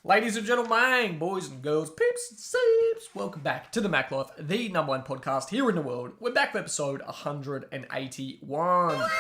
Ladies and gentlemen, boys and girls, peeps and seeps, welcome back to the Mac Life, the #1 podcast here in the world. We're back for episode 181.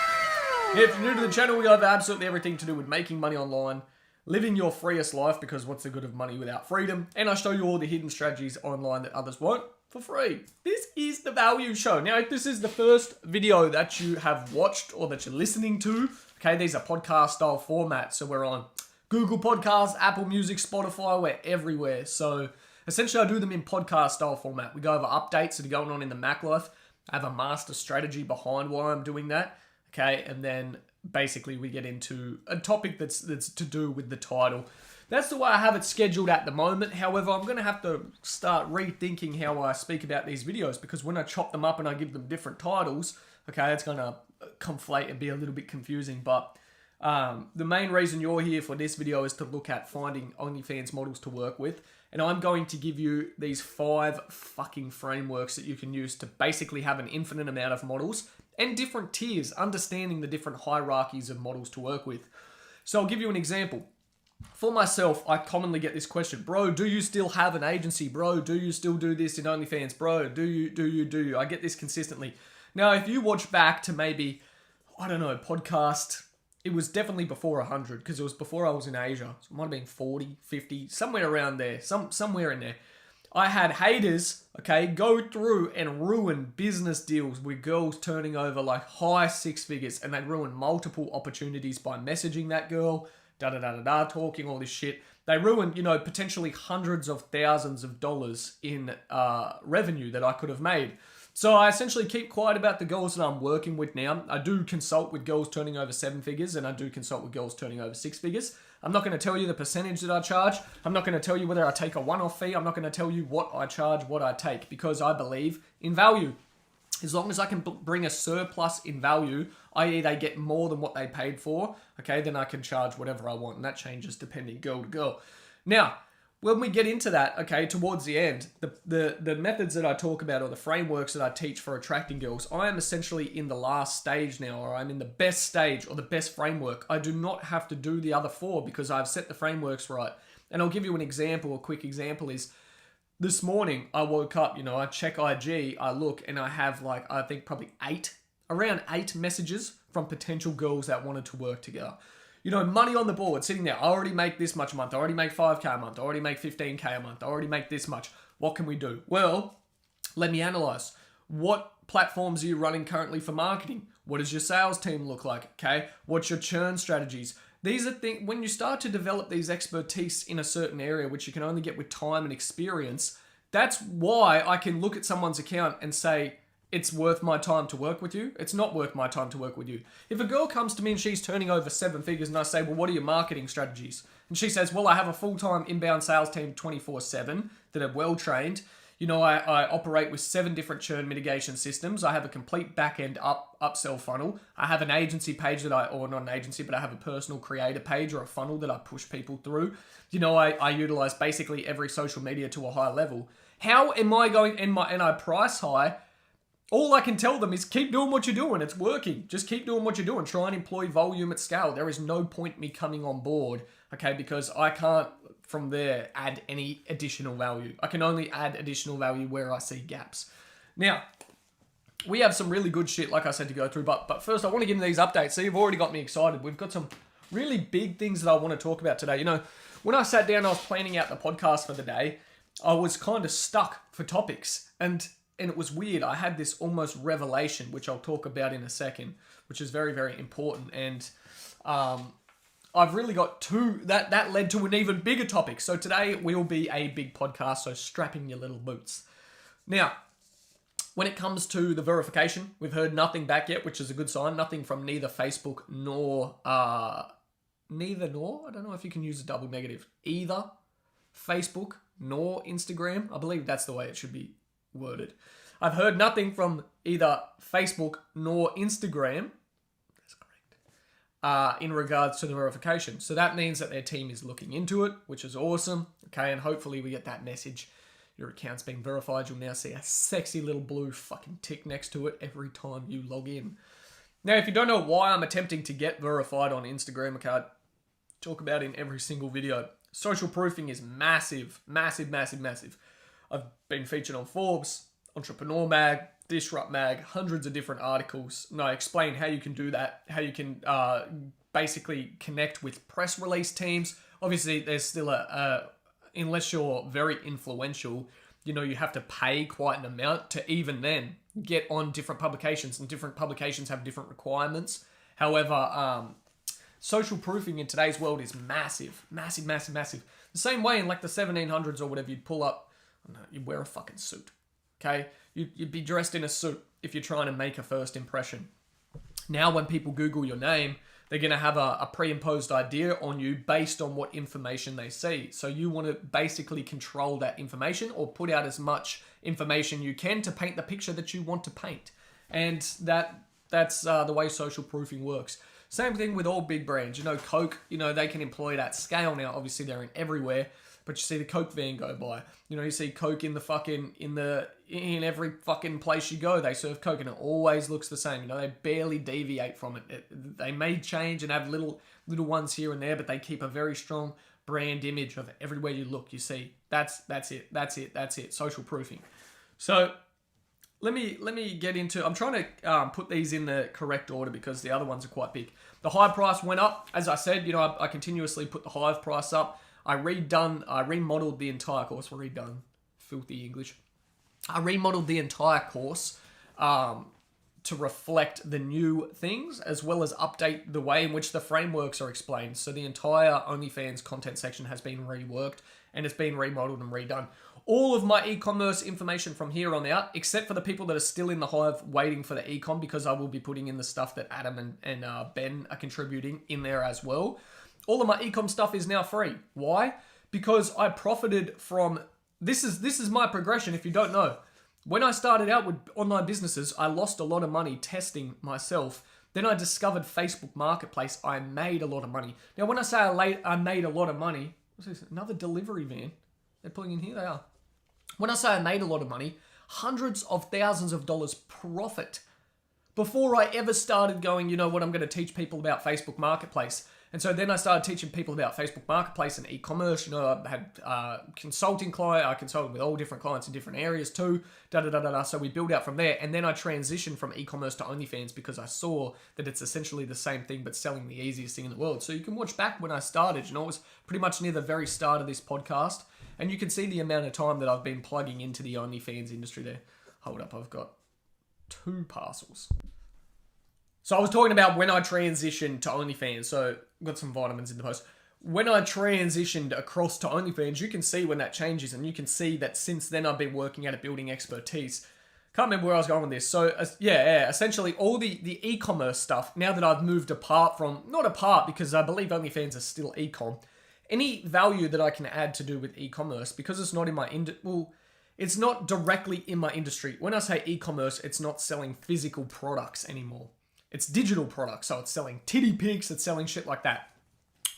If you're new to the channel, we have absolutely everything to do with making money online, living your freest life, because what's the good of money without freedom? And I show you all the hidden strategies online that others won't for free. This is the value show. Now, if this is the first video that you have watched or that you're listening to, okay, these are podcast style formats. So we're on Google Podcasts, Apple Music, Spotify, we're everywhere. So essentially I do them in podcast style format. We go over updates that are going on in the Mac life. I have a master strategy behind why I'm doing that. Okay, and then basically we get into a topic that's to do with the title. That's the way I have it scheduled at the moment. However, I'm going to have to start rethinking how I speak about these videos, because when I chop them up and I give them different titles, okay, it's going to conflate and be a little bit confusing. But the main reason you're here for this video is to look at finding Onlyfans models to work with. And I'm going to give you these 5 fucking frameworks that you can use to basically have an infinite amount of models and different tiers, understanding the different hierarchies of models to work with. So I'll give you an example. For myself, I commonly get this question, bro, do you still have an agency? Bro, do you still do this in OnlyFans? Bro, do you? I get this consistently. Now, if you watch back to maybe, I don't know, podcast, it was definitely before 100, because it was before I was in Asia. So it might have been 40, 50, somewhere around there, somewhere in there. I had haters, okay, go through and ruin business deals with girls turning over like high 6 figures, and they ruin multiple opportunities by messaging that girl, talking all this shit. They ruined, potentially hundreds of thousands of dollars in revenue that I could have made. So I essentially keep quiet about the girls that I'm working with now. I do consult with girls turning over 7 figures, and I do consult with girls turning over 6 figures. I'm not going to tell you the percentage that I charge. I'm not going to tell you whether I take a one-off fee. I'm not going to tell you what I charge, what I take, because I believe in value. As long as I can bring a surplus in value, i.e. they get more than what they paid for, okay, then I can charge whatever I want, and that changes depending girl to girl. Now, when we get into that, okay, towards the end, the methods that I talk about, or the frameworks that I teach for attracting girls, I am essentially in the last stage now, or I'm in the best stage or the best framework. I do not have to do the other 4 because I've set the frameworks right. And I'll give you an example. A quick example is this morning I woke up, I check IG, I look, and I have I think probably around 8 messages from potential girls that wanted to work together. Money on the board, sitting there. I already make this much a month. I already make 5K a month. I already make 15K a month. I already make this much. What can we do? Well, let me analyze. What platforms are you running currently for marketing? What does your sales team look like? Okay. What's your churn strategies? These are things, when you start to develop these expertise in a certain area, which you can only get with time and experience, that's why I can look at someone's account and say, it's worth my time to work with you. It's not worth my time to work with you. If a girl comes to me and she's turning over 7 figures and I say, well, what are your marketing strategies? And she says, well, I have a full-time inbound sales team 24/7 that are well-trained. I operate with 7 different churn mitigation systems. I have a complete back-end upsell funnel. I have an agency page or not an agency, but I have a personal creator page or a funnel that I push people through. I utilize basically every social media to a high level. How am I going, and I price high? All I can tell them is keep doing what you're doing. It's working. Just keep doing what you're doing. Try and employ volume at scale. There is no point me coming on board, okay, because I can't, from there, add any additional value. I can only add additional value where I see gaps. Now, we have some really good shit, like I said, to go through. But first, I want to get into these updates. So you've already got me excited. We've got some really big things that I want to talk about today. When I sat down, I was planning out the podcast for the day. I was kind of stuck for topics. And it was weird. I had this almost revelation, which I'll talk about in a second, which is very, very important. And I've really got 2, that led to an even bigger topic. So today will be a big podcast, so strap in your little boots. Now, when it comes to the verification, we've heard nothing back yet, which is a good sign. Nothing from neither Facebook nor, I don't know if you can use a double negative. Either Facebook nor Instagram. I believe that's the way it should be worded. I've heard nothing from either Facebook nor Instagram, that's correct, in regards to the verification. So that means that their team is looking into it, which is awesome. Okay, and hopefully we get that message. Your account's being verified. You'll now see a sexy little blue fucking tick next to it every time you log in. Now, if you don't know why I'm attempting to get verified on Instagram, okay, I talk about it in every single video. Social proofing is massive, massive, massive, massive. I've been featured on Forbes, Entrepreneur Mag, Disrupt Mag, hundreds of different articles. And I explain how you can do that, how you can basically connect with press release teams. Obviously, there's still unless you're very influential, you know, you have to pay quite an amount to even then get on different publications, and different publications have different requirements. However, social proofing in today's world is massive, massive, massive, massive. The same way in like the 1700s or whatever, you'd pull up, you'd wear a fucking suit, okay? You'd be dressed in a suit if you're trying to make a first impression. Now when people Google your name, they're going to have a pre-imposed idea on you based on what information they see. So you want to basically control that information, or put out as much information you can to paint the picture that you want to paint. And that's the way social proofing works. Same thing with all big brands. You know, Coke, you know, they can employ it at scale now. Obviously, they're in everywhere. But you see the Coke van go by. You know, you see Coke in every fucking place you go. They serve Coke and it always looks the same. You know, they barely deviate from it. They may change and have little ones here and there, but they keep a very strong brand image of everywhere you look. You see, that's it. Social proofing. So let me get into. I'm trying to put these in the correct order because the other ones are quite big. The Hive price went up, as I said. You know, I continuously put the Hive price up. I remodeled the entire course. Filthy English. I remodeled the entire course to reflect the new things, as well as update the way in which the frameworks are explained. So the entire OnlyFans content section has been reworked and it's been remodeled and redone. All of my e-commerce information from here on out, except for the people that are still in the Hive waiting for the e-com, because I will be putting in the stuff that Adam and Ben are contributing in there as well. All of my e-com stuff is now free. Why? Because I profited from... This is my progression, if you don't know. When I started out with online businesses, I lost a lot of money testing myself. Then I discovered Facebook Marketplace. I made a lot of money. Now, when I say I made a lot of money... What's this? Another delivery van. They're pulling in here? They are. When I say I made a lot of money, hundreds of thousands of dollars profit before I ever started going, you know what, I'm going to teach people about Facebook Marketplace. And so then I started teaching people about Facebook Marketplace and e-commerce. You know, I had consulting client. I consulted with all different clients in different areas too. So we built out from there. And then I transitioned from e-commerce to OnlyFans because I saw that it's essentially the same thing, but selling the easiest thing in the world. So you can watch back when I started. You know, it was pretty much near the very start of this podcast. And you can see the amount of time that I've been plugging into the OnlyFans industry there. Hold up, I've got 2 parcels. So I was talking about when I transitioned to OnlyFans. So I've got some vitamins in the post. When I transitioned across to OnlyFans, you can see when that changes. And you can see that since then I've been working at it, building expertise. Can't remember where I was going with this. So essentially all the e-commerce stuff, now that I've moved apart from, not apart because I believe OnlyFans are still e-com, any value that I can add to do with e-commerce, because it's not in my it's not directly in my industry. When I say e-commerce, it's not selling physical products anymore. It's digital products. So it's selling titty pics, it's selling shit like that.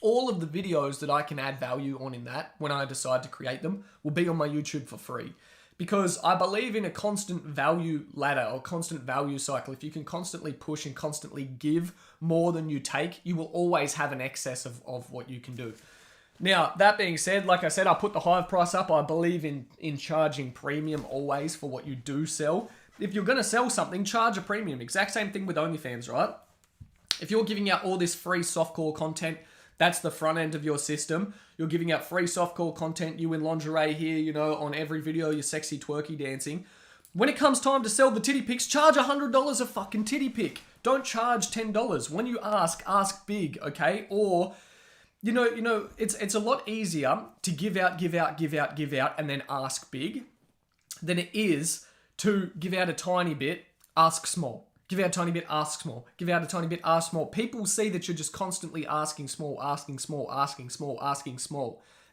All of the videos that I can add value on in that, when I decide to create them, will be on my YouTube for free. Because I believe in a constant value ladder or constant value cycle. If you can constantly push and constantly give more than you take, you will always have an excess of what you can do. Now, that being said, like I said, I put the Hive price up. I believe in charging premium always for what you do sell. If you're going to sell something, charge a premium. Exact same thing with OnlyFans, right? If you're giving out all this free softcore content, that's the front end of your system. You're giving out free softcore content, you in lingerie here, you know, on every video, you're sexy twerky dancing. When it comes time to sell the titty pics, charge $100 a fucking titty pic. Don't charge $10. When you ask big, okay? Or... You know, it's a lot easier to give out, and then ask big than it is to give out a tiny bit, ask small. Give out a tiny bit, ask small. Give out a tiny bit, ask small. People see that you're just constantly asking small.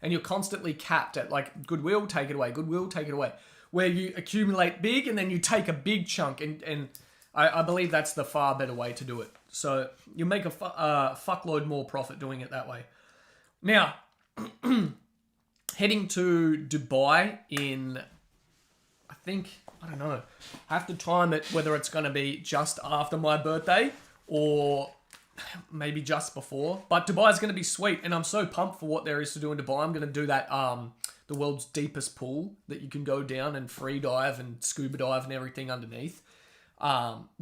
And you're constantly capped at like, goodwill, take it away. Where you accumulate big and then you take a big chunk. And I believe that's the far better way to do it. So you make a fuckload more profit doing it that way. Now, heading to Dubai in, I don't know, I have to time it whether it's going to be just after my birthday or maybe just before. But Dubai is going to be sweet, and I'm so pumped for what there is to do in Dubai. I'm going to do that, the world's deepest pool that you can go down and free dive and scuba dive and everything underneath.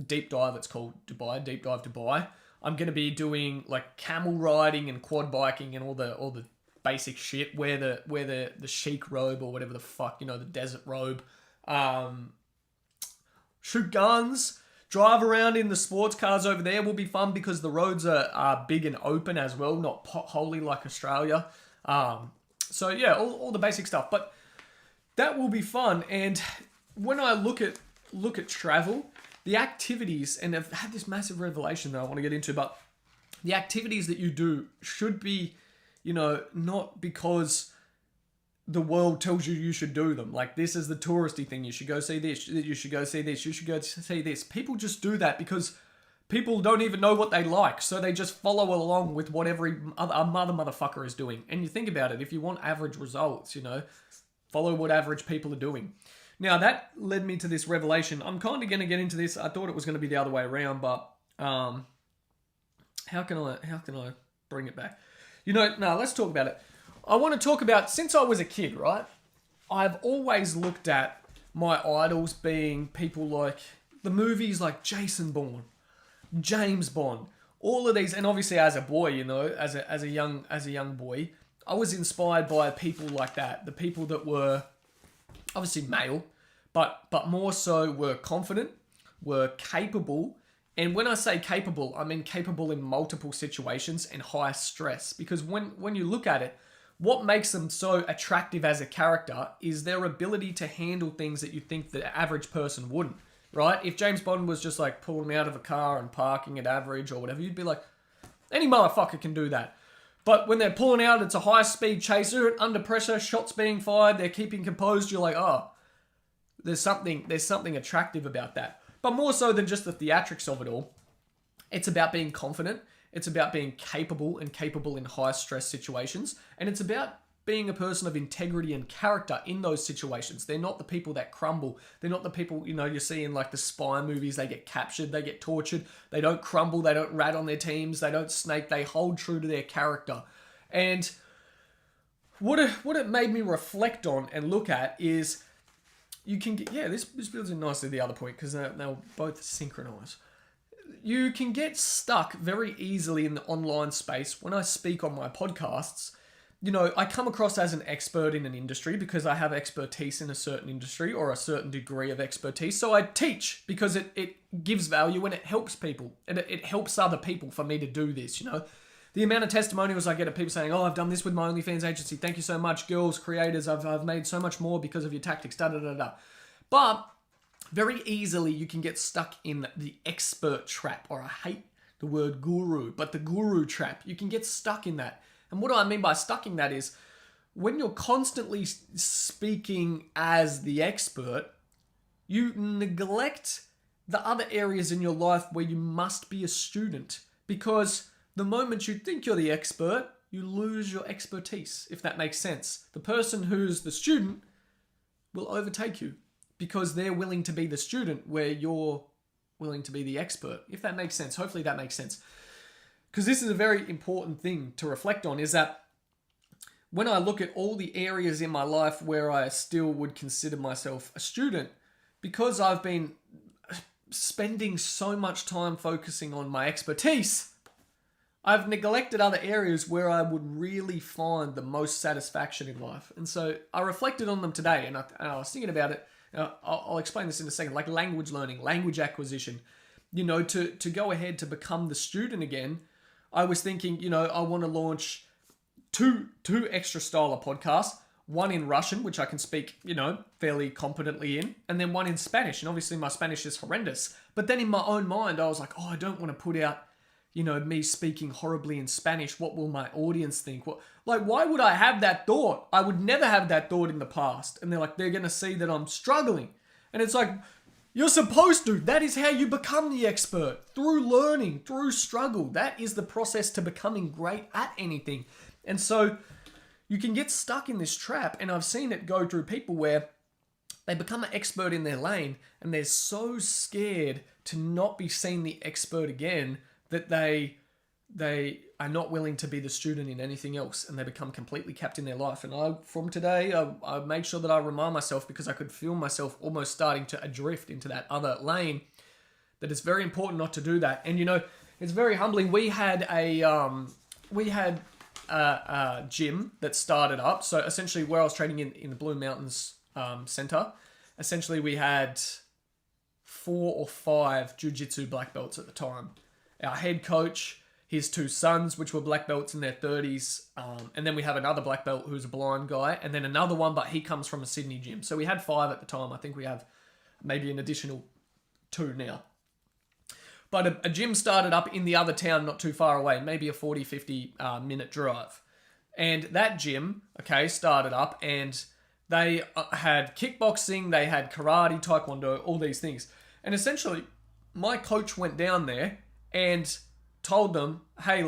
Deep dive, it's called Dubai, Deep Dive Dubai. I'm going to be doing like camel riding and quad biking and all the basic shit. Wear the chic robe or whatever the fuck, the desert robe. Shoot guns. Drive around in the sports cars over there will be fun because the roads are big and open as well, not potholey like Australia. So yeah, all the basic stuff. But that will be fun. And when I look at travel, the activities, and I've had this massive revelation that I want to get into, but the activities that you do should be, not because the world tells you should do them. Like, this is the touristy thing. You should go see this. You should go see this. You should go see this. People just do that because people don't even know what they like. So they just follow along with what every other motherfucker is doing. And you think about it. If you want average results, follow what average people are doing. Now, that led me to this revelation. I'm kind of going to get into this. I thought it was going to be the other way around, but how can I bring it back? No, let's talk about it. I want to talk about, since I was a kid, right? I've always looked at my idols being people like the movies like Jason Bourne, James Bond, all of these. And obviously as a boy, as a young boy, I was inspired by people like that. The people that were obviously male, but more so were confident, were capable. And when I say capable, I mean capable in multiple situations and high stress. Because when you look at it, what makes them so attractive as a character is their ability to handle things that you think the average person wouldn't, right? If James Bond was just like pulling out of a car and parking at average or whatever, you'd be like, any motherfucker can do that. But when they're pulling out, it's a high-speed chaser, under pressure, shots being fired, they're keeping composed, you're like, oh, there's something attractive about that. But more so than just the theatrics of it all, it's about being confident. It's about being capable in high-stress situations. And it's about being a person of integrity and character in those situations. They're not the people that crumble. They're not the people, you see in like the spy movies, they get captured, they get tortured. They don't crumble, they don't rat on their teams, they don't snake, they hold true to their character. And what it made me reflect on and look at is you can get, this builds in nicely the other point because they'll both synchronize. You can get stuck very easily in the online space. When I speak on my podcasts, I come across as an expert in an industry because I have expertise in a certain industry or a certain degree of expertise. So I teach because it gives value and it helps people. And it helps other people for me to do this, The amount of testimonials I get of people saying, oh, I've done this with my OnlyFans agency. Thank you so much, girls, creators. I've made so much more because of your tactics, da-da-da-da. But very easily you can get stuck in the expert trap, or I hate the word guru, but the guru trap. You can get stuck in that. And what do I mean by stuck in that is when you're constantly speaking as the expert, you neglect the other areas in your life where you must be a student, because the moment you think you're the expert, you lose your expertise, if that makes sense. The person who's the student will overtake you because they're willing to be the student where you're willing to be the expert, if that makes sense. Hopefully that makes sense. Because this is a very important thing to reflect on, is that when I look at all the areas in my life where I still would consider myself a student, because I've been spending so much time focusing on my expertise, I've neglected other areas where I would really find the most satisfaction in life. And so I reflected on them today, and I was thinking about it. I'll explain this in a second, like language learning, language acquisition. To go ahead to become the student again, I was thinking, I want to launch two extra style of podcasts, one in Russian, which I can speak, fairly competently in, and then one in Spanish. And obviously my Spanish is horrendous. But then in my own mind, I was like, I don't want to put out, me speaking horribly in Spanish. What will my audience think? Why would I have that thought? I would never have that thought in the past. And they're going to see that I'm struggling. And it's like, you're supposed to. That is how you become the expert. Through learning, through struggle. That is the process to becoming great at anything. And so you can get stuck in this trap. And I've seen it go through people where they become an expert in their lane and they're so scared to not be seen the expert again that they they are not willing to be the student in anything else, and they become completely capped in their life. And from today, I made sure that I remind myself, because I could feel myself almost starting to adrift into that other lane, that it's very important not to do that. And it's very humbling. We had a gym that started up. So essentially, where I was training in the Blue Mountains Center, essentially we had 4 or 5 jiu-jitsu black belts at the time. Our head coach, his 2 sons, which were black belts in their 30s, and then we have another black belt who's a blind guy, and then another one, but he comes from a Sydney gym. So we had 5 at the time. I think we have maybe an additional 2 now. But a gym started up in the other town not too far away, maybe a 40, 50 minute drive. And that gym, started up, and they had kickboxing, they had karate, taekwondo, all these things. And essentially, my coach went down there and told them, hey,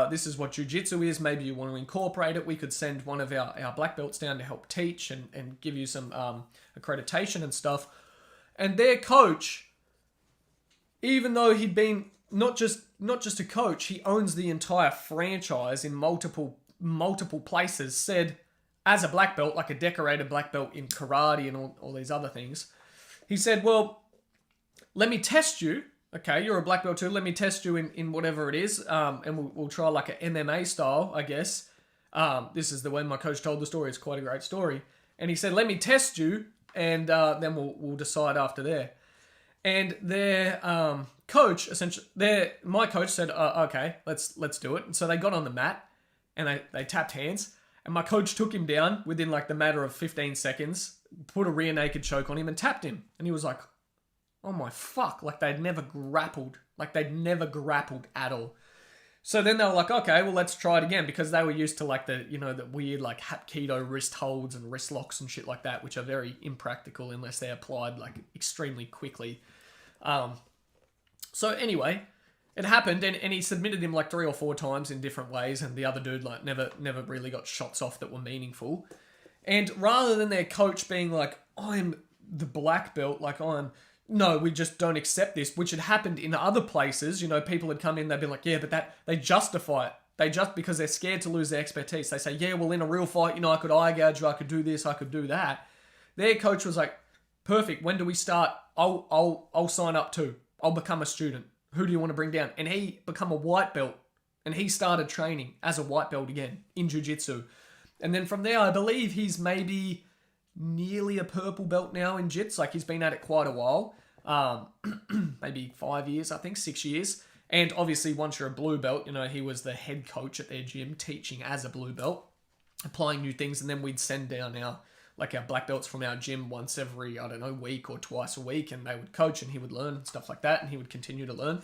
this is what jiu-jitsu is. Maybe you want to incorporate it. We could send one of our black belts down to help teach and give you some accreditation and stuff. And their coach, even though he'd been not just a coach, he owns the entire franchise in multiple places, said, as a black belt, like a decorated black belt in karate and all these other things, he said, well, let me test you. Okay, you're a black belt too. Let me test you in whatever it is, and we'll try like an MMA style, I guess. This is the way my coach told the story. It's quite a great story. And he said, let me test you, and then we'll decide after there. And their coach, essentially, my coach said, okay, let's do it. And so they got on the mat, and they tapped hands. And my coach took him down within like the matter of 15 seconds, put a rear naked choke on him and tapped him. And he was like, oh my fuck, like they'd never grappled at all. So then they were like, okay, well, let's try it again, because they were used to like the weird like Hapkido wrist holds and wrist locks and shit like that, which are very impractical unless they're applied like extremely quickly. So anyway, it happened, and he submitted him like 3 or 4 times in different ways, and the other dude like never really got shots off that were meaningful. And rather than their coach being like, I'm the black belt, no, we just don't accept this, which had happened in other places. People had come in, they'd be like, yeah, but they justify it. Because they're scared to lose their expertise. They say, yeah, well, in a real fight, I could eye gouge you, I could do this, I could do that. Their coach was like, perfect, when do we start? I'll sign up too. I'll become a student. Who do you want to bring down? And he become a white belt, and he started training as a white belt again in jiu-jitsu. And then from there, I believe he's maybe nearly a purple belt now in jits. Like, he's been at it quite a while. Maybe 5 years, I think, 6 years. And obviously, once you're a blue belt, he was the head coach at their gym, teaching as a blue belt, applying new things. And then we'd send down our black belts from our gym once every, week or twice a week, and they would coach, and he would learn and stuff like that, and he would continue to learn.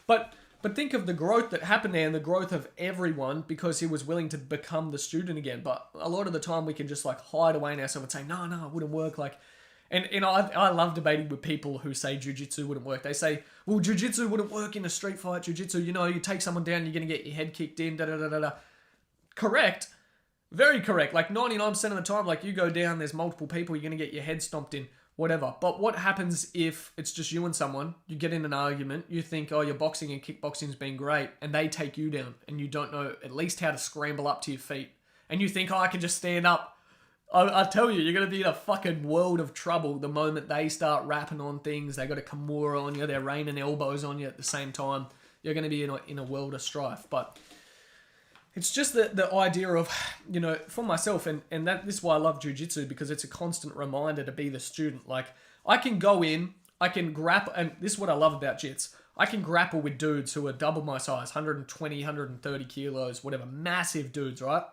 But think of the growth that happened there, and the growth of everyone, because he was willing to become the student again. But a lot of the time we can just hide away in ourselves and say, no, it wouldn't work. And I love debating with people who say jiu-jitsu wouldn't work. They say, well, jiu-jitsu wouldn't work in a street fight. Jiu-jitsu, you take someone down, you're going to get your head kicked in, da-da-da-da-da. Correct. Very correct. 99% of the time, you go down, there's multiple people, you're going to get your head stomped in, whatever. But what happens if it's just you and someone, you get in an argument, you think, oh, your boxing and kickboxing's been great, and they take you down, and you don't know at least how to scramble up to your feet. And you think, oh, I can just stand up. I tell you, you're going to be in a fucking world of trouble the moment they start rapping on things. They got a Kimura on you, they're raining elbows on you at the same time. You're going to be in a world of strife. But it's just the idea of, for myself, and this is why I love jiu-jitsu, because it's a constant reminder to be the student. I can go in, I can grapple, and this is what I love about jits. I can grapple with dudes who are double my size, 120, 130 kilos, whatever, massive dudes, right?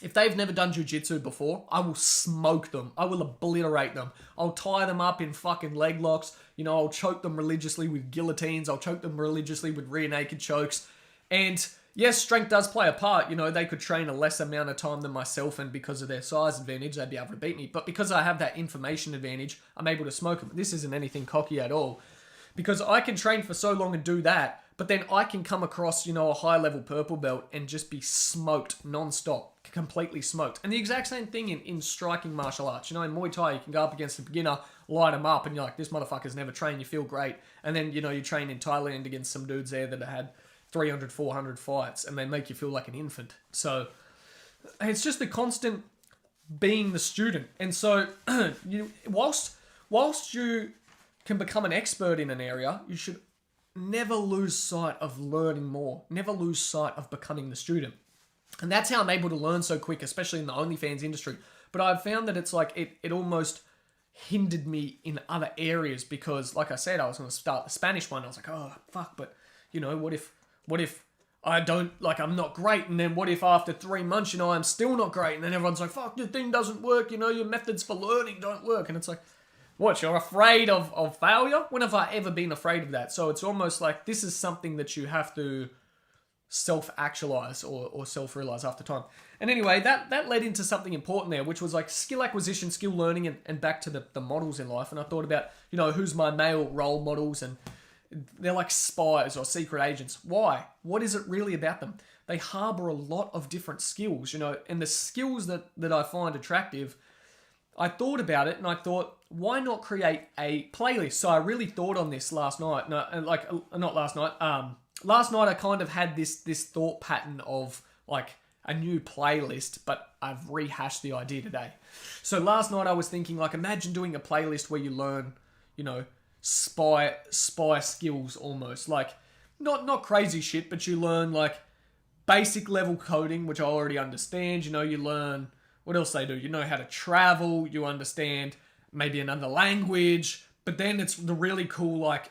If they've never done jiu-jitsu before, I will smoke them. I will obliterate them. I'll tie them up in fucking leg locks. I'll choke them religiously with guillotines. I'll choke them religiously with rear naked chokes. And yes, strength does play a part. They could train a less amount of time than myself, and because of their size advantage, they'd be able to beat me. But because I have that information advantage, I'm able to smoke them. This isn't anything cocky at all. Because I can train for so long and do that, but then I can come across, a high-level purple belt and just be smoked non-stop, completely smoked. And the exact same thing in striking martial arts. In Muay Thai, you can go up against a beginner, light them up, and you're like, this motherfucker's never trained, you feel great. And then, you train in Thailand against some dudes there that had 300, 400 fights, and they make you feel like an infant. So it's just the constant being the student. And so whilst you can become an expert in an area, you should never lose sight of learning more. Never lose sight of becoming the student. And that's how I'm able to learn so quick, especially in the OnlyFans industry. But I've found that it's like it almost hindered me in other areas because, like I said, I was going to start the Spanish one. I was like, oh, fuck, but, what if I don't, I'm not great, and then what if after 3 months, I'm still not great, and then everyone's like, fuck, your thing doesn't work, your methods for learning don't work, and it's like, what, you're afraid of failure? When have I ever been afraid of that? So it's almost like this is something that you have to self-actualize or self-realize after time. And anyway, that led into something important there, which was like skill acquisition, skill learning, and back to the models in life. And I thought about, who's my male role models, and they're like spies or secret agents. Why? What is it really about them? They harbor a lot of different skills, and the skills that I find attractive, I thought about it and I thought, why not create a playlist? So I really thought on this last night. No, not last night. Last night I kind of had this thought pattern of like a new playlist, but I've rehashed the idea today. So last night I was thinking, like, imagine doing a playlist where you learn, spy skills almost. Like, not crazy shit, but you learn like basic level coding, which I already understand. You learn, what else they do? You know how to travel, you understand maybe another language, but then it's the really cool, like,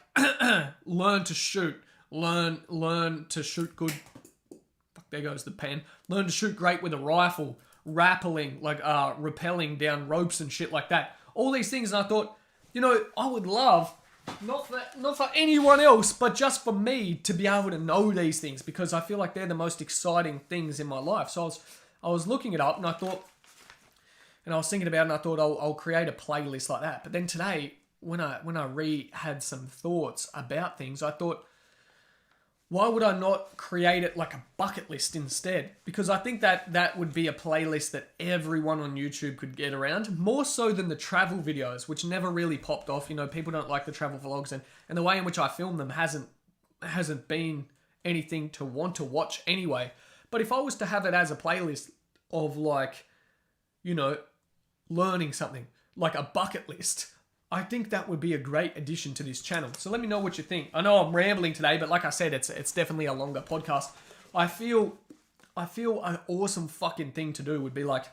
learn to shoot. Learn to shoot good. Fuck, there goes the pen. Learn to shoot great with a rifle. Rappelling, like rappelling down ropes and shit like that. All these things, and I thought, I would love, not for anyone else, but just for me to be able to know these things, because I feel like they're the most exciting things in my life. So I was looking it up, and I thought, and I was thinking about it, and I thought I'll create a playlist like that. But then today, when I had some thoughts about things, I thought, why would I not create it like a bucket list instead? Because I think that would be a playlist that everyone on YouTube could get around, more so than the travel videos, which never really popped off. People don't like the travel vlogs, and the way in which I film them hasn't been anything to want to watch anyway. But if I was to have it as a playlist of like, learning something, like a bucket list, I think that would be a great addition to this channel. So let me know what you think. I know I'm rambling today, but like I said, it's definitely a longer podcast. I feel an awesome fucking thing to do would be like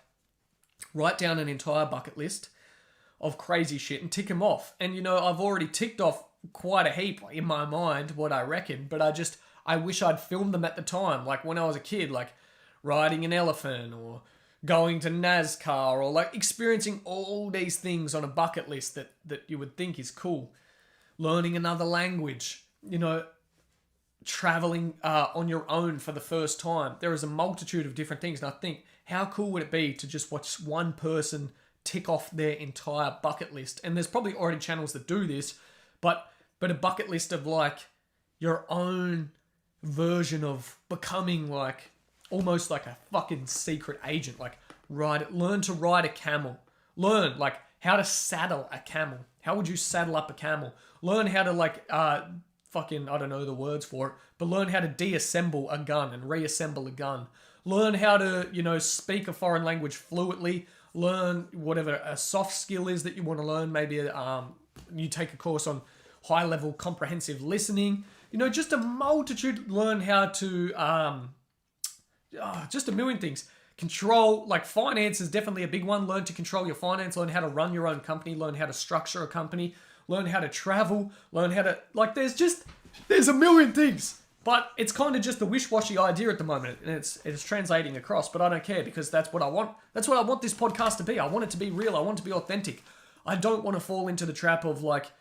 write down an entire bucket list of crazy shit and tick them off. And I've already ticked off quite a heap in my mind what I reckon, but I wish I'd filmed them at the time, like when I was a kid, like riding an elephant or going to NASCAR, or like experiencing all these things on a bucket list that you would think is cool. Learning another language, traveling on your own for the first time. There is a multitude of different things. And I think, how cool would it be to just watch one person tick off their entire bucket list? And there's probably already channels that do this, but a bucket list of like your own version of becoming like, almost like a fucking secret agent, like learn to ride a camel. Learn like how to saddle a camel. How would you saddle up a camel? Learn how to like, I don't know the words for it, but learn how to deassemble a gun and reassemble a gun. Learn how to, speak a foreign language fluently. Learn whatever a soft skill is that you want to learn. Maybe you take a course on high-level comprehensive listening. Just a multitude. Learn how to... just a million things. Control, like finance is definitely a big one. Learn to control your finance, learn how to run your own company, learn how to structure a company, learn how to travel, learn how to, like there's a million things. But it's kind of just a wish-washy idea at the moment, and it's translating across, but I don't care because that's what I want. That's what I want this podcast to be. I want it to be real. I want it to be authentic. I don't want to fall into the trap of like,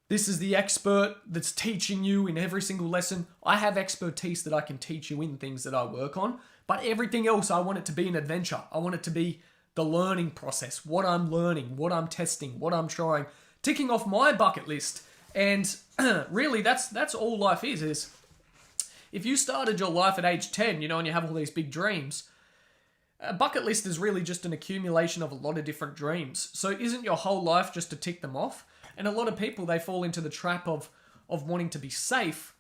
this is the expert that's teaching you in every single lesson. I have expertise that I can teach you in things that I work on. But everything else, I want it to be an adventure. I want it to be the learning process, what I'm learning, what I'm testing, what I'm trying, ticking off my bucket list. And really, that's all life is if you started your life at age 10, and you have all these big dreams, a bucket list is really just an accumulation of a lot of different dreams. So isn't your whole life just to tick them off? And a lot of people, they fall into the trap of wanting to be safe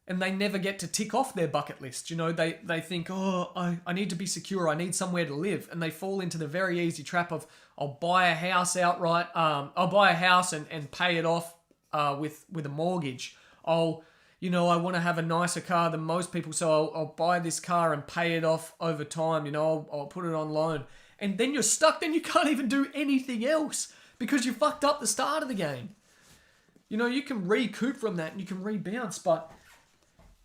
and they never get to tick off their bucket list. You know, they think, oh, I need to be secure. I need somewhere to live. And they fall into the very easy trap of, I'll buy a house outright. I'll buy a house and pay it off with a mortgage. I want to have a nicer car than most people, so I'll buy this car and pay it off over time. You know, I'll put it on loan. And then you're stuck. Then you can't even do anything else because you fucked up the start of the game. You know, you can recoup from that and you can rebounce, but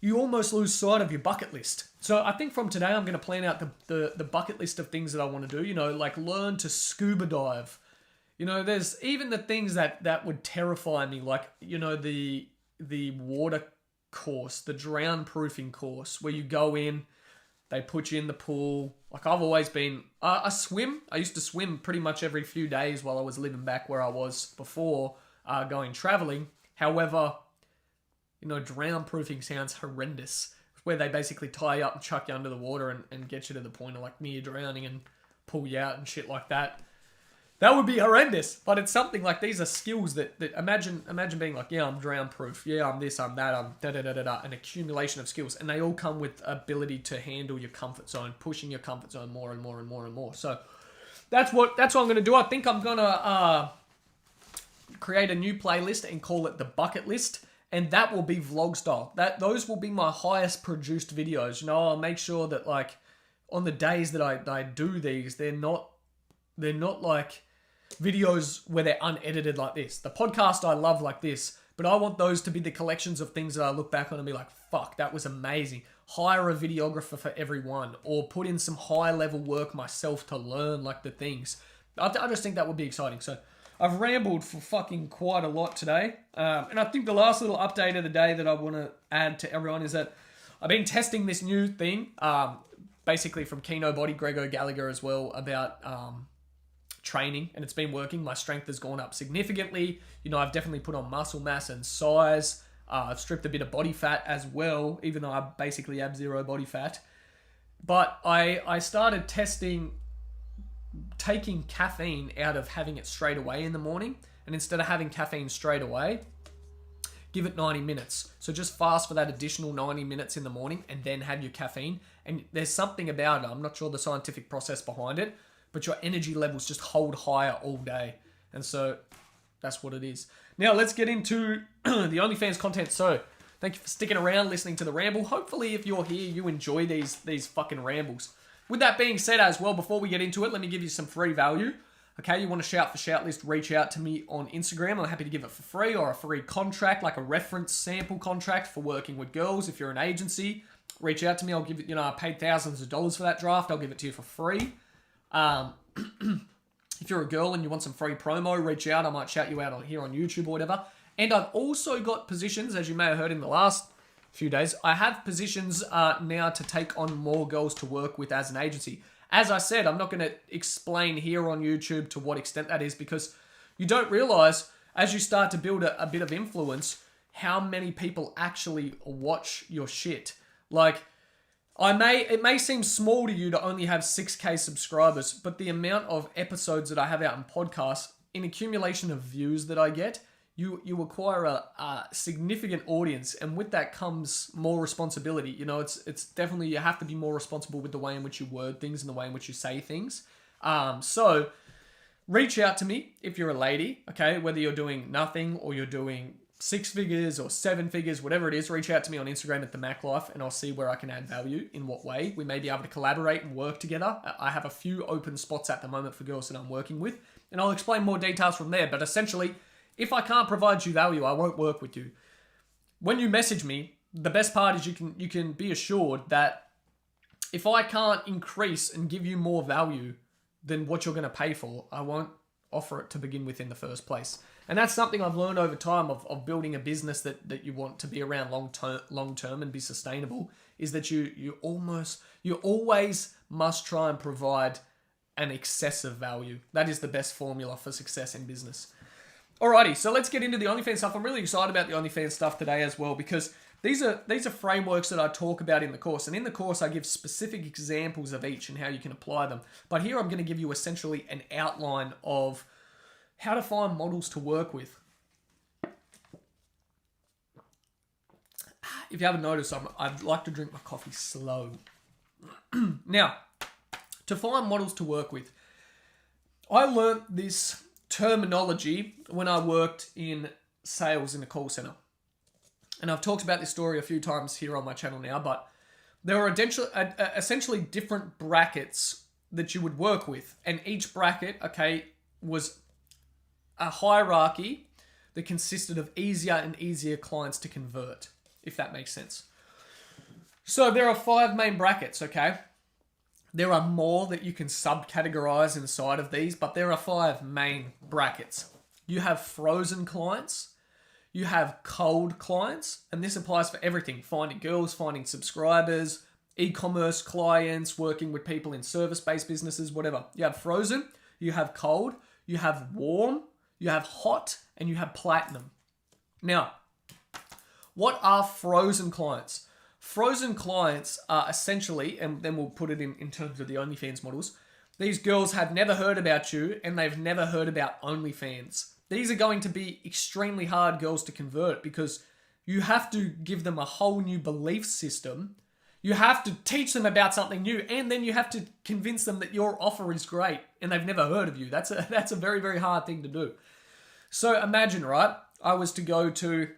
you almost lose sight of your bucket list. So I think from today, I'm going to plan out the bucket list of things that I want to do. You know, like learn to scuba dive. You know, there's even the things that would terrify me, like, you know, the water course, the drown proofing course, where you go in, they put you in the pool. Like, I've always been, I swim. I used to swim pretty much every few days while I was living back where I was before going traveling. However, you know, drown proofing sounds horrendous. Where they basically tie you up and chuck you under the water and get you to the point of like near drowning and pull you out and shit like that. That would be horrendous. But it's something like, these are skills that imagine being like, yeah, I'm drown proof. Yeah, I'm this, I'm that, I'm da-da-da-da-da. An accumulation of skills. And they all come with ability to handle your comfort zone, pushing your comfort zone more and more and more and more. So that's what I'm going to do. I think I'm going to create a new playlist and call it the bucket list. And that will be vlog style. Those will be my highest produced videos. You know, I'll make sure that like on the days that I do these, they're not like videos where they're unedited like this. The podcast I love like this, but I want those to be the collections of things that I look back on and be like, fuck, that was amazing. Hire a videographer for every one, or put in some high level work myself to learn like the things. I just think that would be exciting. So I've rambled for fucking quite a lot today. And I think the last little update of the day that I want to add to everyone is that I've been testing this new thing, basically from Keno Body, Greg O'Gallagher as well, about training, and it's been working. My strength has gone up significantly. You know, I've definitely put on muscle mass and size. I've stripped a bit of body fat as well, even though I basically have zero body fat. But I started taking caffeine out of having it straight away in the morning, and instead of having caffeine straight away, give it 90 minutes. So just fast for that additional 90 minutes in the morning and then have your caffeine. And there's something about it, I'm not sure the scientific process behind it, but your energy levels just hold higher all day. And so that's what it is. Now let's get into the OnlyFans content. So thank you for sticking around, listening to the ramble. Hopefully if you're here, you enjoy these fucking rambles. With that being said as well, before we get into it, let me give you some free value. Okay, you want to shout for shout list, reach out to me on Instagram. I'm happy to give it for free, or a free contract, like a reference sample contract for working with girls. If you're an agency, reach out to me. I'll give it, I paid thousands of dollars for that draft. I'll give it to you for free. If you're a girl and you want some free promo, reach out. I might shout you out here on YouTube or whatever. And I've also got positions, as you may have heard in the last few days, I have positions now to take on more girls to work with as an agency. As I said, I'm not going to explain here on YouTube to what extent that is, because you don't realize as you start to build a bit of influence how many people actually watch your shit. Like, it may seem small to you to only have 6K subscribers, but the amount of episodes that I have out in podcasts, in accumulation of views that I get, you acquire a significant audience, and with that comes more responsibility. You know, it's definitely, you have to be more responsible with the way in which you word things and the way in which you say things. So reach out to me if you're a lady, okay? Whether you're doing nothing or you're doing 6 figures or 7 figures, whatever it is, reach out to me on Instagram at The Mac Life, and I'll see where I can add value, in what way. We may be able to collaborate and work together. I have a few open spots at the moment for girls that I'm working with, and I'll explain more details from there. But essentially, if I can't provide you value, I won't work with you. When you message me, the best part is you can be assured that if I can't increase and give you more value than what you're going to pay for, I won't offer it to begin with in the first place. And that's something I've learned over time of building a business that you want to be around long term and be sustainable, is that you always must try and provide an excessive value. That is the best formula for success in business. Alrighty, so let's get into the OnlyFans stuff. I'm really excited about the OnlyFans stuff today as well, because these are frameworks that I talk about in the course. And in the course, I give specific examples of each and how you can apply them. But here I'm going to give you essentially an outline of how to find models to work with. if you haven't noticed, I like to drink my coffee slow. Now, to find models to work with, I learnt this terminology when I worked in sales in a call center. And I've talked about this story a few times here on my channel now, but there are essentially different brackets that you would work with. And each bracket, okay, was a hierarchy that consisted of easier and easier clients to convert, if that makes sense. So there are 5 main brackets, okay? There are more that you can subcategorize inside of these, but there are 5 main brackets. You have frozen clients, you have cold clients, and this applies for everything. Finding girls, finding subscribers, e-commerce clients, working with people in service-based businesses, whatever. You have frozen, you have cold, you have warm, you have hot, and you have platinum. Now, what are frozen clients? Frozen clients are essentially, and then we'll put it in terms of the OnlyFans models, these girls have never heard about you and they've never heard about OnlyFans. These are going to be extremely hard girls to convert because you have to give them a whole new belief system. You have to teach them about something new, and then you have to convince them that your offer is great and they've never heard of you. That's a very, very hard thing to do. So imagine, right, I was to go to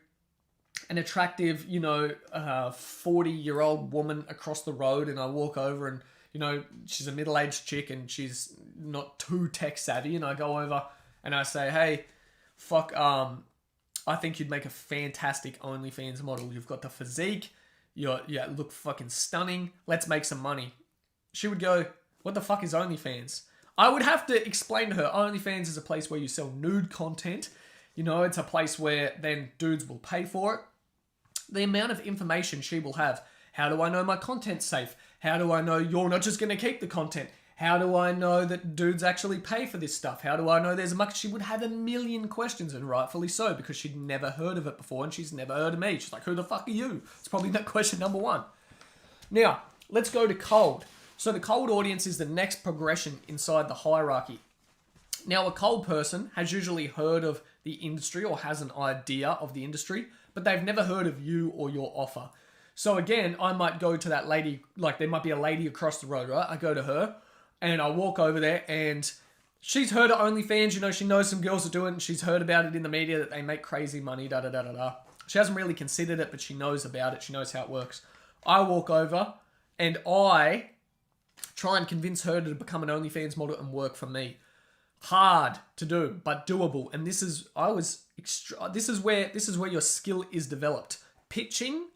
an attractive, 40-year-old woman across the road, and I walk over and, she's a middle-aged chick and she's not too tech savvy, and I go over and I say, hey, I think you'd make a fantastic OnlyFans model. You've got the physique, you look fucking stunning, let's make some money. She would go, what the fuck is OnlyFans? I would have to explain to her, OnlyFans is a place where you sell nude content. It's a place where then dudes will pay for it. The amount of information she will have. How do I know my content's safe? How do I know you're not just going to keep the content? How do I know that dudes actually pay for this stuff? How do I know there's a much? She would have a million questions, and rightfully so, because she'd never heard of it before, and she's never heard of me. She's like, who the fuck are you? It's probably not question number 1. Now, let's go to cold. So the cold audience is the next progression inside the hierarchy. Now, a cold person has usually heard of the industry or has an idea of the industry, but they've never heard of you or your offer. So again, I might go to that lady, like there might be a lady across the road, right? I go to her and I walk over there and she's heard of OnlyFans, she knows some girls that do it and she's heard about it in the media that they make crazy money, da-da-da-da-da. She hasn't really considered it, but she knows about it. She knows how it works. I walk over and I try and convince her to become an OnlyFans model and work for me. Hard to do, but doable. And this is where your skill is developed. Pitching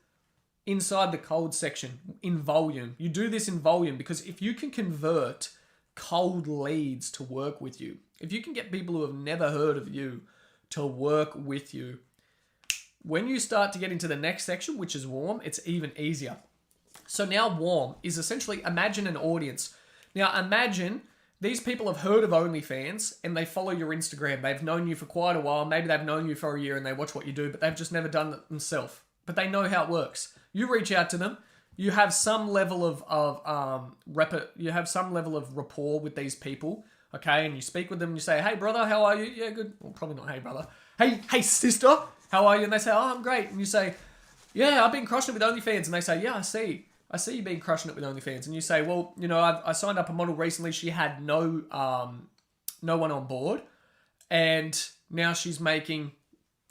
inside the cold section in volume. You do this in volume because if you can convert cold leads to work with you, if you can get people who have never heard of you to work with you, when you start to get into the next section, which is warm, it's even easier. So now warm is essentially, imagine an audience. Now imagine these people have heard of OnlyFans and they follow your Instagram. They've known you for quite a while. Maybe they've known you for a year and they watch what you do, but they've just never done it themselves. But they know how it works. You reach out to them. You have some level of rapport with these people, okay? And you speak with them and you say, hey brother, how are you? Yeah, good. Well, probably not hey brother. Hey sister, how are you? And they say, oh, I'm great. And you say, yeah, I've been crushing it with OnlyFans. And they say, yeah, I see you've been crushing it with OnlyFans. And you say, well, I signed up a model recently. She had no one on board. And now she's making,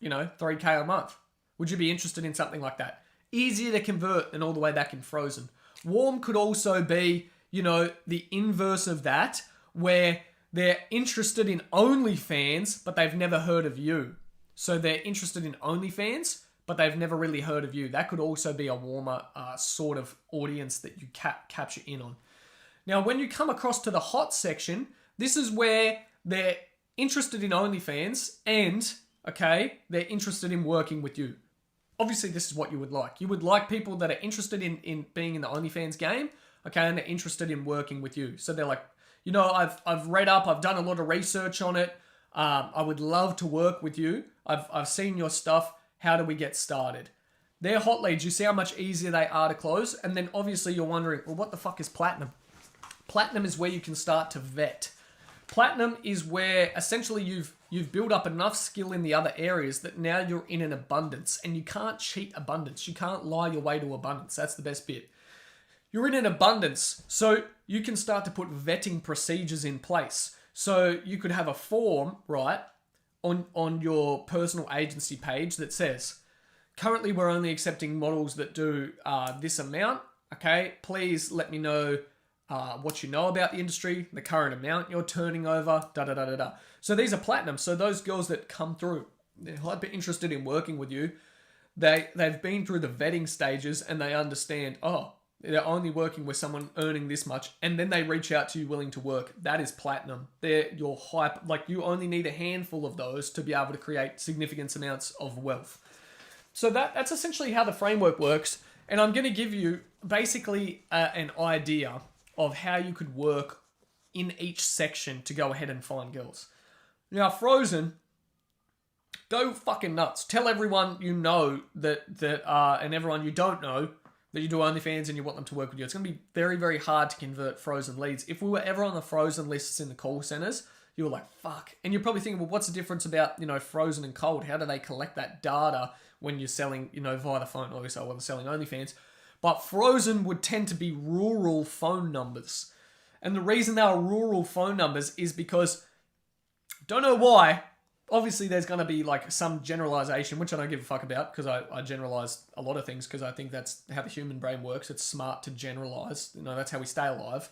$3K a month. Would you be interested in something like that? Easier to convert than all the way back in Frozen. Warm could also be, the inverse of that, where they're interested in OnlyFans, but they've never heard of you. So they're interested in OnlyFans, but they've never really heard of you. That could also be a warmer sort of audience that you capture in on. Now, when you come across to the hot section, this is where they're interested in OnlyFans and, they're interested in working with you. Obviously, this is what you would like. You would like people that are interested in being in the OnlyFans game, and they're interested in working with you. So they're like, I've read up, I've done a lot of research on it. I would love to work with you. I've seen your stuff. How do we get started? They're hot leads. You see how much easier they are to close? And then obviously you're wondering, well, what the fuck is platinum? Platinum is where you can start to vet. Platinum is where essentially you've built up enough skill in the other areas that now you're in an abundance, and you can't cheat abundance. You can't lie your way to abundance. That's the best bit. You're in an abundance, so you can start to put vetting procedures in place. So you could have a form, right, on your personal agency page that says, currently we're only accepting models that do this amount. Okay, please let me know what you know about the industry, the current amount you're turning over, da-da-da-da-da. So these are platinum. So those girls that come through, they're hyper interested in working with you. They've been through the vetting stages and they understand, oh, they're only working with someone earning this much, and then they reach out to you willing to work. That is platinum. They're your hype. Like, you only need a handful of those to be able to create significant amounts of wealth. So that's essentially how the framework works. And I'm going to give you basically an idea of how you could work in each section to go ahead and find girls. Now, Frozen, go fucking nuts. Tell everyone you know and everyone you don't know that you do OnlyFans and you want them to work with you. It's going to be very, very hard to convert Frozen leads. If we were ever on the Frozen lists in the call centers, you were like, fuck. And you're probably thinking, well, what's the difference about, Frozen and cold? How do they collect that data when you're selling, via the phone? Obviously, I wasn't selling OnlyFans. But Frozen would tend to be rural phone numbers. And the reason they are rural phone numbers is because, don't know why, obviously there's going to be like some generalization, which I don't give a fuck about, because I generalize a lot of things because I think that's how the human brain works. It's smart to generalize. That's how we stay alive.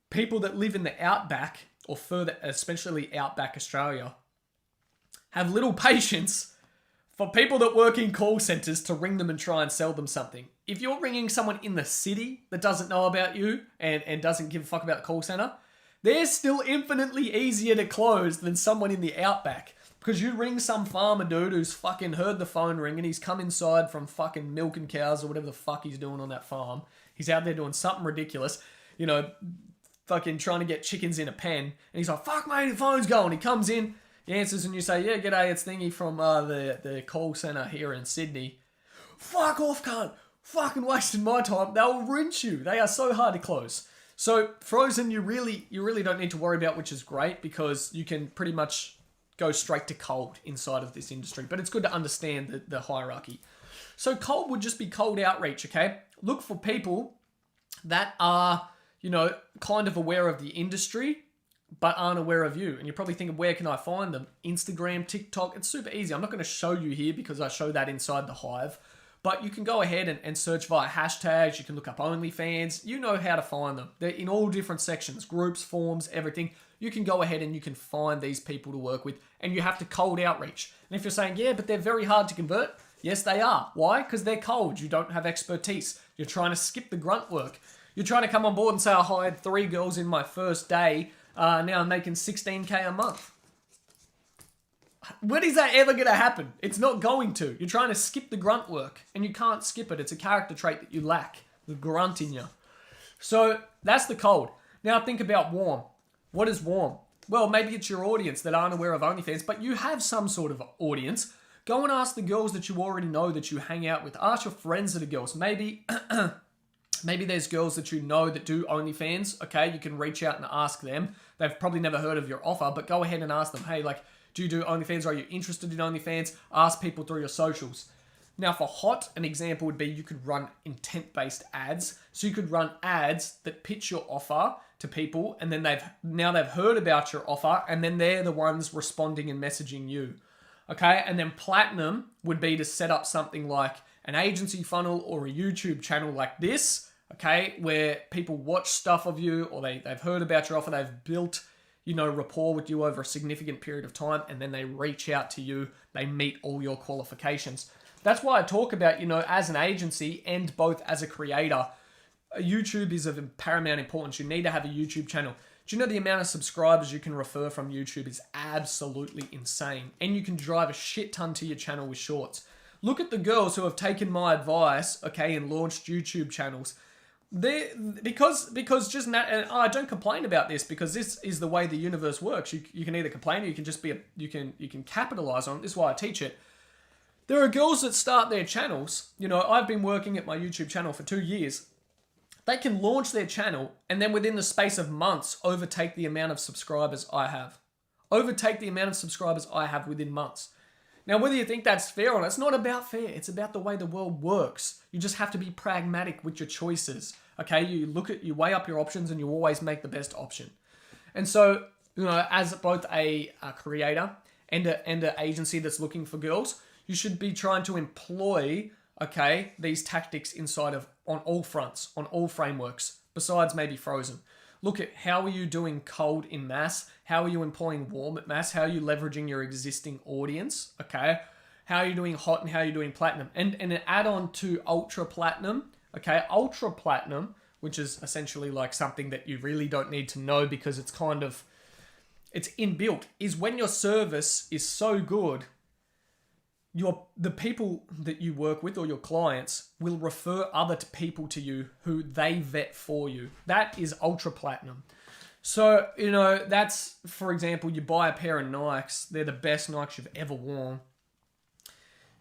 People that live in the outback, or further, especially outback Australia, have little patience for people that work in call centers to ring them and try and sell them something. If you're ringing someone in the city that doesn't know about you and doesn't give a fuck about the call center, they're still infinitely easier to close than someone in the outback. Because you ring some farmer dude who's fucking heard the phone ring and he's come inside from fucking milking cows or whatever the fuck he's doing on that farm. He's out there doing something ridiculous, fucking trying to get chickens in a pen. And he's like, fuck mate, the phone's going. He comes in, he answers, and you say, yeah, g'day, it's Thingy from the call center here in Sydney. Fuck off, cunt. Fucking wasting my time. They'll rinse you. They are so hard to close. So Frozen, you really don't need to worry about, which is great because you can pretty much go straight to cold inside of this industry. But it's good to understand the hierarchy. So cold would just be cold outreach, okay? Look for people that are, kind of aware of the industry, but aren't aware of you. And you're probably thinking, where can I find them? Instagram, TikTok, it's super easy. I'm not going to show you here because I show that inside the Hive. But you can go ahead and search via hashtags. You can look up OnlyFans. You know how to find them. They're in all different sections, groups, forums, everything. You can go ahead and you can find these people to work with. And you have to cold outreach. And if you're saying, yeah, but they're very hard to convert. Yes, they are. Why? Because they're cold. You don't have expertise. You're trying to skip the grunt work. You're trying to come on board and say, I hired 3 girls in my first day. Now I'm making $16K a month. When is that ever going to happen? It's not going to. You're trying to skip the grunt work, and you can't skip it. It's a character trait that you lack, the grunt in you. So that's the cold. Now think about warm. What is warm? Well, maybe it's your audience that aren't aware of OnlyFans, but you have some sort of audience. Go and ask the girls that you already know that you hang out with. Ask your friends that are girls. Maybe there's girls that you know that do OnlyFans. Okay, you can reach out and ask them. They've probably never heard of your offer, but go ahead and ask them, hey, do you do OnlyFans? Are you interested in OnlyFans? Ask people through your socials. Now for hot, an example would be you could run intent-based ads. So you could run ads that pitch your offer to people, and then they've heard about your offer, and then they're the ones responding and messaging you. Okay, and then platinum would be to set up something like an agency funnel or a YouTube channel like this, okay, where people watch stuff of you, or they've heard about your offer, they've built rapport with you over a significant period of time, and then they reach out to you, they meet all your qualifications. That's why I talk about, as an agency and both as a creator, YouTube is of paramount importance. You need to have a YouTube channel. Do you know the amount of subscribers you can refer from YouTube is absolutely insane, and you can drive a shit ton to your channel with shorts. Look at the girls who have taken my advice, okay, and launched YouTube channels. Because I don't complain about this because this is the way the universe works. You can either complain or you can just you can capitalize on it. This is why I teach it. There are girls that start their channels. I've been working at my YouTube channel for 2 years. they can launch their channel and then within the space of months overtake the amount of subscribers I have. Overtake the amount of subscribers I have within months. Now, whether you think that's fair or not, it's not about fair. It's about the way the world works. You just have to be pragmatic with your choices. Okay, you weigh up your options and you always make the best option. And so, as both a creator and an agency that's looking for girls, you should be trying to employ, these tactics on all fronts, on all frameworks, besides maybe Frozen. Look at how are you doing cold in mass? How are you employing warm at mass? How are you leveraging your existing audience? Okay. How are you doing hot and how are you doing platinum? And an add-on to ultra platinum. Okay. Ultra platinum, which is essentially like something that you really don't need to know because it's inbuilt, is when your service is so good, the people that you work with or your clients will refer other people to you who they vet for you. That is ultra platinum. So, that's, for example, you buy a pair of Nikes. They're the best Nikes you've ever worn.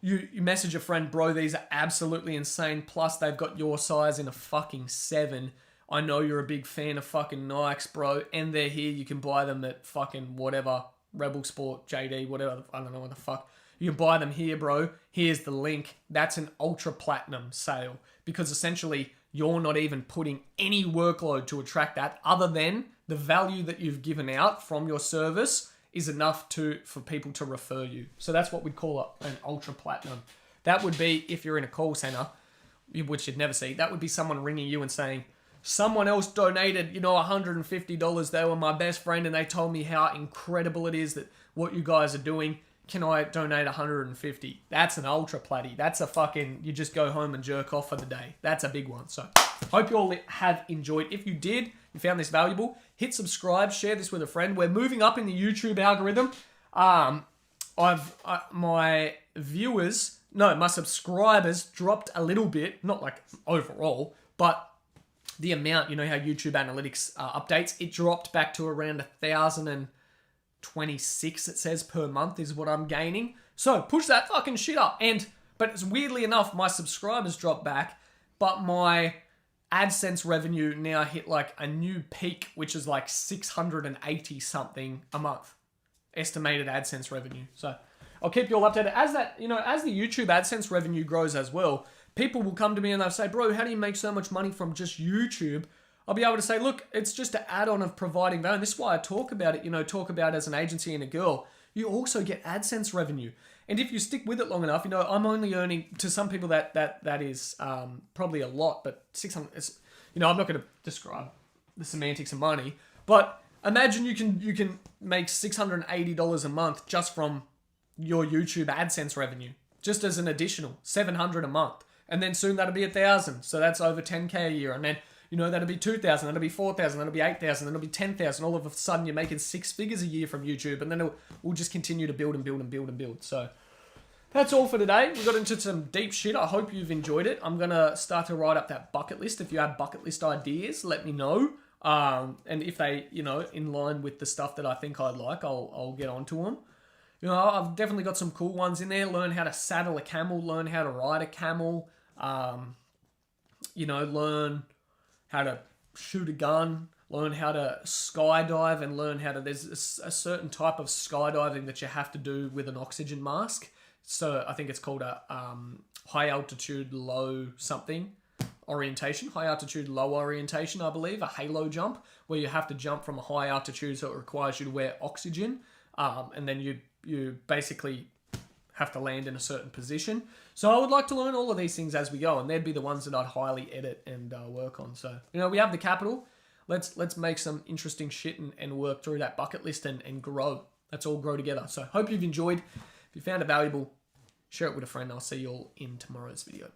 You message a friend, bro, these are absolutely insane. Plus, they've got your size in a fucking 7. I know you're a big fan of fucking Nikes, bro. And they're here. You can buy them at fucking whatever, Rebel Sport, JD, whatever. I don't know what the fuck. You can buy them here, bro. Here's the link. That's an ultra platinum sale because essentially you're not even putting any workload to attract that other than the value that you've given out from your service is enough for people to refer you. So that's what we'd call an ultra platinum. That would be if you're in a call center, which you'd never see, that would be someone ringing you and saying, someone else donated, $150. They were my best friend and they told me how incredible it is that what you guys are doing. Can I donate 150? That's an ultra platty. That's a fucking, you just go home and jerk off for the day. That's a big one. So hope you all have enjoyed. If you did, you found this valuable, hit subscribe, share this with a friend. We're moving up in the YouTube algorithm. My subscribers dropped a little bit, not like overall, but the amount, how YouTube analytics updates, it dropped back to around 1,026, it says, per month is what I'm gaining. So push that fucking shit up. But it's weirdly enough, my subscribers dropped back, but my AdSense revenue now hit like a new peak, which is like 680 something a month. Estimated AdSense revenue. So I'll keep you all updated. As the YouTube AdSense revenue grows as well, people will come to me and they'll say, bro, how do you make so much money from just YouTube? I'll be able to say, look, it's just an add-on of providing value. And this is why I talk about it, talk about as an agency and a girl. You also get AdSense revenue. And if you stick with it long enough, I'm only earning, to some people that is probably a lot, but 600, I'm not going to describe the semantics of money, but imagine you can make $680 a month just from your YouTube AdSense revenue, just as an additional $700 a month. And then soon that'll be 1,000. So that's over 10K a year. And then, that'll be 2,000, that'll be 4,000, that'll be 8,000, that'll be 10,000. All of a sudden you're making 6 figures a year from YouTube. And then we'll just continue to build and build and build and build. So that's all for today. We got into some deep shit. I hope you've enjoyed it. I'm going to start to write up that bucket list. If you have bucket list ideas, let me know. And if they, in line with the stuff that I think I'd like, I'll get onto them. I've definitely got some cool ones in there. Learn how to saddle a camel, learn how to ride a camel, learn how to shoot a gun, learn how to skydive, and learn how to, there's a certain type of skydiving that you have to do with an oxygen mask. So I think it's called a high altitude, low something orientation, high altitude, low orientation, I believe, a halo jump, where you have to jump from a high altitude, so it requires you to wear oxygen, and then you basically have to land in a certain position. So I would like to learn all of these things as we go, and they'd be the ones that I'd highly edit and work on. So, we have the capital. Let's make some interesting shit and work through that bucket list and grow. Let's all grow together. So hope you've enjoyed. If you found it valuable, share it with a friend. I'll see you all in tomorrow's video.